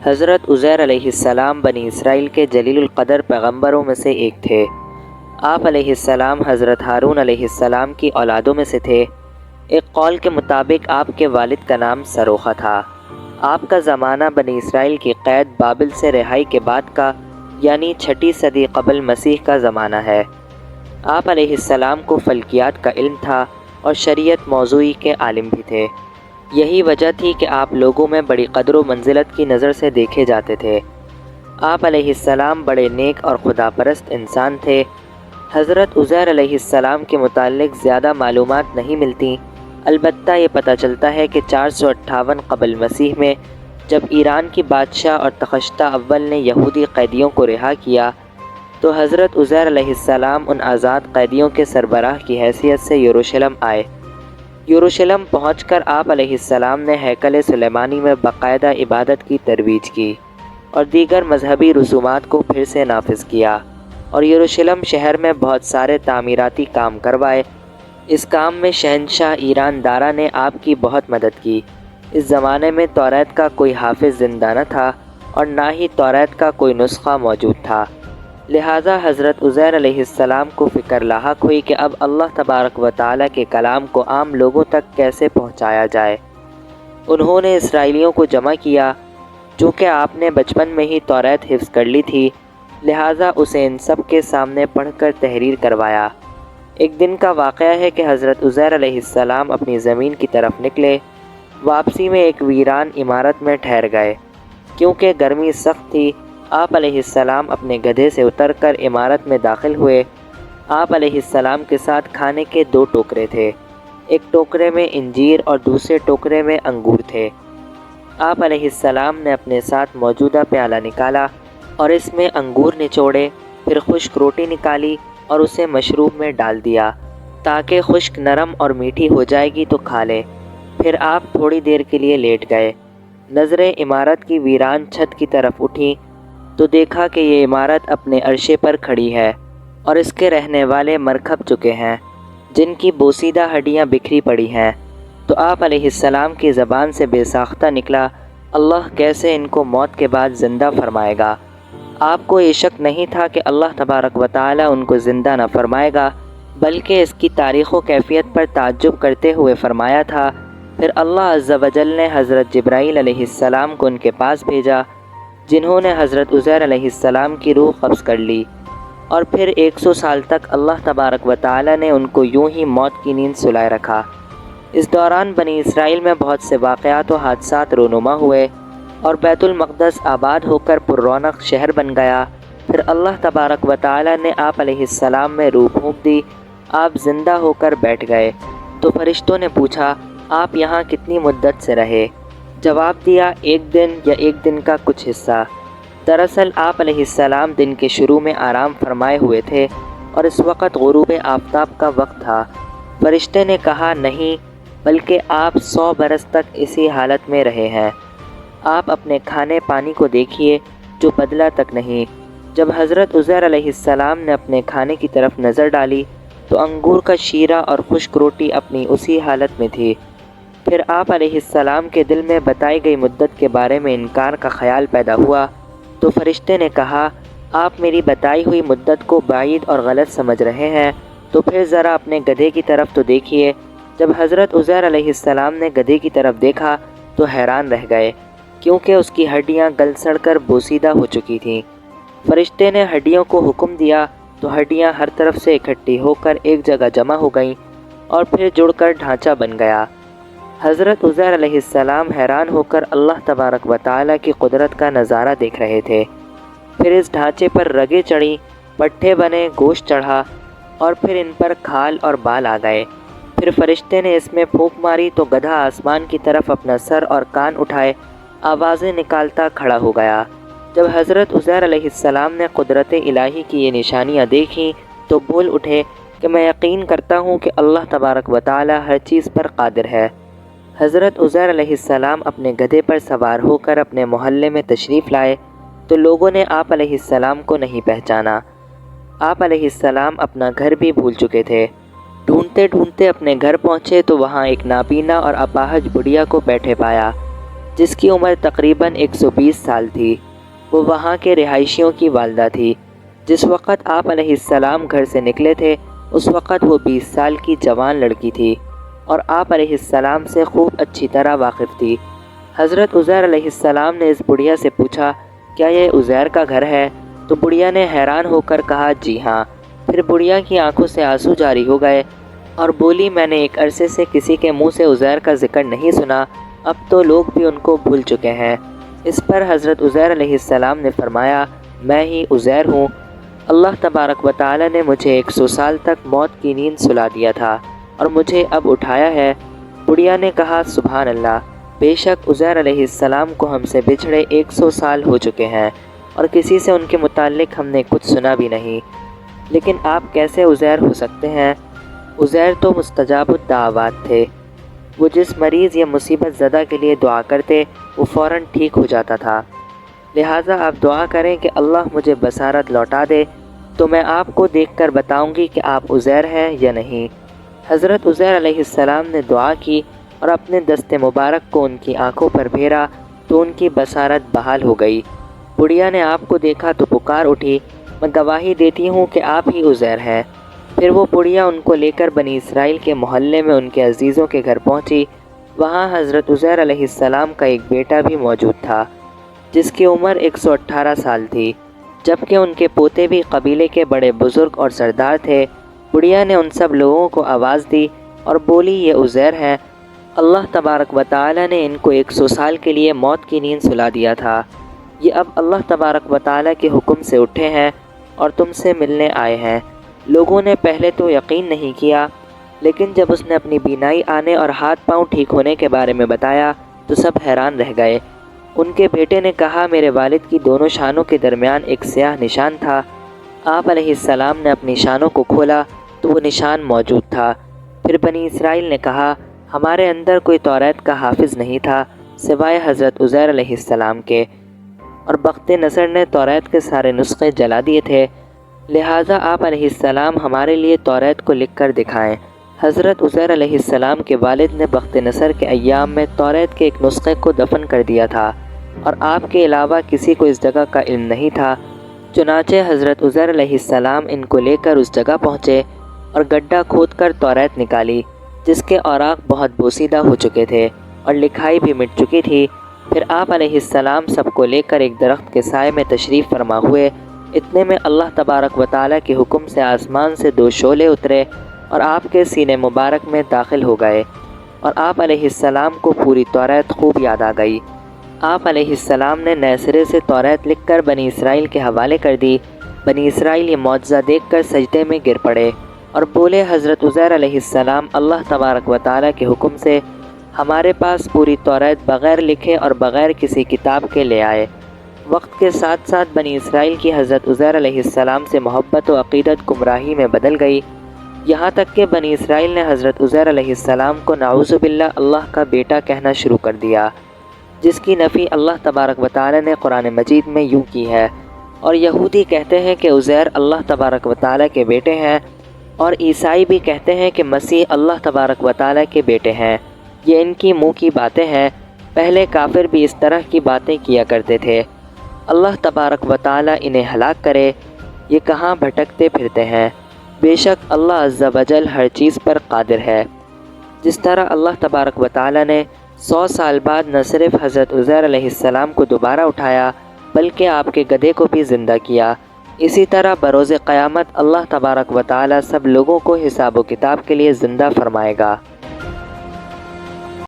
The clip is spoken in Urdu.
حضرت عزیر علیہ السلام بنی اسرائیل کے جلیل القدر پیغمبروں میں سے ایک تھے۔ آپ علیہ السلام حضرت ہارون علیہ السلام کی اولادوں میں سے تھے۔ ایک قول کے مطابق آپ کے والد کا نام سروخہ تھا۔ آپ کا زمانہ بنی اسرائیل کی قید بابل سے رہائی کے بعد کا یعنی 6 صدی قبل مسیح کا زمانہ ہے۔ آپ علیہ السلام کو فلکیات کا علم تھا اور شریعت موضوعی کے عالم بھی تھے۔ یہی وجہ تھی کہ آپ لوگوں میں بڑی قدر و منزلت کی نظر سے دیکھے جاتے تھے۔ آپ علیہ السلام بڑے نیک اور خدا پرست انسان تھے۔ حضرت عزیر علیہ السلام کے متعلق زیادہ معلومات نہیں ملتی، البتہ یہ پتہ چلتا ہے کہ 458 قبل مسیح میں جب ایران کی بادشاہ اور تخشتہ اول نے یہودی قیدیوں کو رہا کیا تو حضرت عزیر علیہ السلام ان آزاد قیدیوں کے سربراہ کی حیثیت سے یروشلم آئے۔ یروشلم پہنچ کر آپ علیہ السلام نے ہیکل سلیمانی میں باقاعدہ عبادت کی ترویج کی اور دیگر مذہبی رسومات کو پھر سے نافذ کیا، اور یروشلم شہر میں بہت سارے تعمیراتی کام کروائے۔ اس کام میں شہنشاہ ایران دارا نے آپ کی بہت مدد کی۔ اس زمانے میں توریت کا کوئی حافظ زندہ نہ تھا اور نہ ہی توریت کا کوئی نسخہ موجود تھا، لہٰذا حضرت عزیر علیہ السلام کو فکر لاحق ہوئی کہ اب اللہ تبارک و تعالیٰ کے کلام کو عام لوگوں تک کیسے پہنچایا جائے۔ انہوں نے اسرائیلیوں کو جمع کیا۔ چونکہ آپ نے بچپن میں ہی توریت حفظ کر لی تھی، لہٰذا اسے ان سب کے سامنے پڑھ کر تحریر کروایا۔ ایک دن کا واقعہ ہے کہ حضرت عزیر علیہ السلام اپنی زمین کی طرف نکلے۔ واپسی میں ایک ویران عمارت میں ٹھہر گئے۔ کیونکہ گرمی سخت تھی، آپ علیہ السلام اپنے گدھے سے اتر کر عمارت میں داخل ہوئے۔ آپ علیہ السلام کے ساتھ کھانے کے 2 ٹوکرے تھے، ایک ٹوکرے میں انجیر اور دوسرے ٹوکرے میں انگور تھے۔ آپ علیہ السلام نے اپنے ساتھ موجودہ پیالہ نکالا اور اس میں انگور نچوڑے، پھر خشک روٹی نکالی اور اسے مشروب میں ڈال دیا تاکہ خشک نرم اور میٹھی ہو جائے گی تو کھا لیں۔ پھر آپ تھوڑی دیر کے لیے لیٹ گئے۔ نظریں عمارت کی ویران چھت کی طرف اٹھیں تو دیکھا کہ یہ عمارت اپنے عرشے پر کھڑی ہے اور اس کے رہنے والے مر کھپ چکے ہیں، جن کی بوسیدہ ہڈیاں بکھری پڑی ہیں۔ تو آپ علیہ السلام کی زبان سے بے ساختہ نکلا، اللہ کیسے ان کو موت کے بعد زندہ فرمائے گا؟ آپ کو یہ شک نہیں تھا کہ اللہ تبارک و تعالی ان کو زندہ نہ فرمائے گا، بلکہ اس کی تاریخ و کیفیت پر تعجب کرتے ہوئے فرمایا تھا۔ پھر اللہ عز و جل نے حضرت جبرائیل علیہ السلام کو ان کے پاس بھیجا، جنہوں نے حضرت عزیر علیہ السلام کی روح قبض کر لی، اور پھر 100 سال تک اللہ تبارک و تعالی نے ان کو یوں ہی موت کی نیند سلائے رکھا۔ اس دوران بنی اسرائیل میں بہت سے واقعات و حادثات رونما ہوئے اور بیت المقدس آباد ہو کر پر رونق شہر بن گیا۔ پھر اللہ تبارک و تعالی نے آپ علیہ السلام میں روح پھونک دی، آپ زندہ ہو کر بیٹھ گئے۔ تو فرشتوں نے پوچھا، آپ یہاں کتنی مدت سے رہے؟ جواب دیا، 1 دن یا 1 دن کا کچھ حصہ۔ دراصل آپ علیہ السلام دن کے شروع میں آرام فرمائے ہوئے تھے اور اس وقت غروب آفتاب کا وقت تھا۔ فرشتے نے کہا، نہیں، بلکہ آپ 100 برس تک اسی حالت میں رہے ہیں۔ آپ اپنے کھانے پانی کو دیکھیے جو بدلا تک نہیں۔ جب حضرت عزیر علیہ السلام نے اپنے کھانے کی طرف نظر ڈالی تو انگور کا شیرہ اور خشک روٹی اپنی اسی حالت میں تھی۔ پھر آپ علیہ السلام کے دل میں بتائی گئی مدت کے بارے میں انکار کا خیال پیدا ہوا، تو فرشتے نے کہا، آپ میری بتائی ہوئی مدت کو بعید اور غلط سمجھ رہے ہیں، تو پھر ذرا اپنے گدھے کی طرف تو دیکھیے۔ جب حضرت عزیر علیہ السلام نے گدھے کی طرف دیکھا تو حیران رہ گئے، کیونکہ اس کی ہڈیاں گل سڑ کر بوسیدہ ہو چکی تھیں۔ فرشتے نے ہڈیوں کو حکم دیا تو ہڈیاں ہر طرف سے اکٹھی ہو کر ایک جگہ جمع ہو گئیں اور پھر جڑ کر ڈھانچہ بن گیا۔ حضرت عزیر علیہ السلام حیران ہو کر اللہ تبارک و تعالیٰ کی قدرت کا نظارہ دیکھ رہے تھے۔ پھر اس ڈھانچے پر رگیں چڑھیں، پٹھے بنے، گوشت چڑھا اور پھر ان پر کھال اور بال آ گئے۔ پھر فرشتے نے اس میں پھونک ماری تو گدھا آسمان کی طرف اپنا سر اور کان اٹھائے آوازیں نکالتا کھڑا ہو گیا۔ جب حضرت عزیر علیہ السلام نے قدرت الہی کی یہ نشانیاں دیکھیں تو بول اٹھے کہ میں یقین کرتا ہوں کہ اللہ تبارک و تعالی ہر چیز پر قادر ہے۔ حضرت عزیر علیہ السلام اپنے گدھے پر سوار ہو کر اپنے محلے میں تشریف لائے تو لوگوں نے آپ علیہ السلام کو نہیں پہچانا۔ آپ علیہ السلام اپنا گھر بھی بھول چکے تھے۔ ڈھونڈتے ڈھونڈتے اپنے گھر پہنچے تو وہاں ایک نابینا اور اپاہج بڑھیا کو بیٹھے پایا۔ جس کی عمر تقریباً 120 سال تھی۔ وہ وہاں کے رہائشیوں کی والدہ تھی۔ جس وقت آپ علیہ السلام گھر سے نکلے تھے اس وقت وہ 20 سال کی جوان لڑکی تھی اور آپ علیہ السلام سے خوب اچھی طرح واقف تھی۔ حضرت عزیر علیہ السلام نے اس بڑھیا سے پوچھا، کیا یہ عزیر کا گھر ہے؟ تو بڑھیا نے حیران ہو کر کہا، جی ہاں۔ پھر بڑھیا کی آنکھوں سے آنسو جاری ہو گئے اور بولی، میں نے ایک عرصے سے کسی کے منہ سے عزیر کا ذکر نہیں سنا، اب تو لوگ بھی ان کو بھول چکے ہیں۔ اس پر حضرت عزیر علیہ السلام نے فرمایا، میں ہی عزیر ہوں۔ اللہ تبارک و تعالی نے مجھے 100 سال تک موت کی نیند سلا دیا تھا اور مجھے اب اٹھایا ہے۔ بڑھیا نے کہا، سبحان اللہ، بے شک عزیر علیہ السلام کو ہم سے بچھڑے 100 سال ہو چکے ہیں اور کسی سے ان کے متعلق ہم نے کچھ سنا بھی نہیں، لیکن آپ کیسے عزیر ہو سکتے ہیں؟ عزیر تو مستجاب الدعوات تھے۔ وہ جس مریض یا مصیبت زدہ کے لیے دعا کرتے وہ فوراً ٹھیک ہو جاتا تھا۔ لہٰذا آپ دعا کریں کہ اللہ مجھے بصارت لوٹا دے تو میں آپ کو دیکھ کر بتاؤں گی کہ آپ عزیر ہیں یا نہیں۔ حضرت عزیر علیہ السلام نے دعا کی اور اپنے دست مبارک کو ان کی آنکھوں پر پھیرا تو ان کی بصارت بحال ہو گئی۔ بڑھیا نے آپ کو دیکھا تو پکار اٹھی، میں گواہی دیتی ہوں کہ آپ ہی عزیر ہیں۔ پھر وہ بڑھیا ان کو لے کر بنی اسرائیل کے محلے میں ان کے عزیزوں کے گھر پہنچی۔ وہاں حضرت عزیر علیہ السلام کا ایک بیٹا بھی موجود تھا جس کی عمر 118 سال تھی، جبکہ ان کے پوتے بھی قبیلے کے بڑے بزرگ اور سردار تھے۔ بڑھیا نے ان سب لوگوں کو آواز دی اور بولی، یہ عزیر ہیں۔ اللہ تبارک و تعالی نے ان کو 100 سال کے لیے موت کی نیند سلا دیا تھا۔ یہ اب اللہ تبارک و تعالی کے حکم سے اٹھے ہیں اور تم سے ملنے آئے ہیں۔ لوگوں نے پہلے تو یقین نہیں کیا، لیکن جب اس نے اپنی بینائی آنے اور ہاتھ پاؤں ٹھیک ہونے کے بارے میں بتایا تو سب حیران رہ گئے۔ ان کے بیٹے نے کہا، میرے والد کی دونوں شانوں کے درمیان ایک سیاہ نشان تھا۔ آپ علیہ السلام نے اپنی شانوں کو کھولا تو وہ نشان موجود تھا۔ پھر بنی اسرائیل نے کہا، ہمارے اندر کوئی توریت کا حافظ نہیں تھا سوائے حضرت عزیر علیہ السلام کے، اور بخت نصر نے توریت کے سارے نسخے جلا دیے تھے، لہٰذا آپ علیہ السلام ہمارے لیے توریت کو لکھ کر دکھائیں۔ حضرت عزیر علیہ السلام کے والد نے بخت نصر کے ایام میں توریت کے ایک نسخے کو دفن کر دیا تھا اور آپ کے علاوہ کسی کو اس جگہ کا علم نہیں تھا۔ چنانچہ حضرت عزیر علیہ السلام ان کو لے کر اس جگہ پہنچے اور گڈھا کھود کر توریت نکالی، جس کے اوراق بہت بوسیدہ ہو چکے تھے اور لکھائی بھی مٹ چکی تھی۔ پھر آپ علیہ السلام سب کو لے کر ایک درخت کے سائے میں تشریف فرما ہوئے۔ اتنے میں اللہ تبارک و تعالیٰ کے حکم سے آسمان سے 2 شعلے اترے اور آپ کے سینے مبارک میں داخل ہو گئے اور آپ علیہ السلام کو پوری توریت خوب یاد آ گئی۔ آپ علیہ السلام نے نئے سرے سے توریت لکھ کر بنی اسرائیل کے حوالے کر دی۔ بنی اسرائیل یہ معجزہ دیکھ کر سجدے میں گر پڑے اور بولے، حضرت عزیر علیہ السلام اللہ تبارک و تعالیٰ کے حکم سے ہمارے پاس پوری توریت بغیر لکھے اور بغیر کسی کتاب کے لے آئے۔ وقت کے ساتھ ساتھ بنی اسرائیل کی حضرت عزیر علیہ السلام سے محبت و عقیدت گمراہی میں بدل گئی، یہاں تک کہ بنی اسرائیل نے حضرت عزیر علیہ السلام کو نعوذ باللہ اللہ کا بیٹا کہنا شروع کر دیا، جس کی نفی اللہ تبارک و تعالی نے قرآن مجید میں یوں کی ہے۔ اور یہودی کہتے ہیں کہ عزیر اللہ تبارک و تعالی کے بیٹے ہیں، اور عیسائی بھی کہتے ہیں کہ مسیح اللہ تبارک و تعالی کے بیٹے ہیں۔ یہ ان کی منہ کی باتیں ہیں، پہلے کافر بھی اس طرح کی باتیں کیا کرتے تھے۔ اللہ تبارک و تعالی انہیں ہلاک کرے، یہ کہاں بھٹکتے پھرتے ہیں۔ بے شک اللہ عز و جل ہر چیز پر قادر ہے۔ جس طرح اللہ تبارک و تعالی نے 100 سال بعد نہ صرف حضرت عزیر علیہ السلام کو دوبارہ اٹھایا بلکہ آپ کے گدھے کو بھی زندہ کیا، اسی طرح بروز قیامت اللہ تبارک و تعالی سب لوگوں کو حساب و کتاب کے لیے زندہ فرمائے گا۔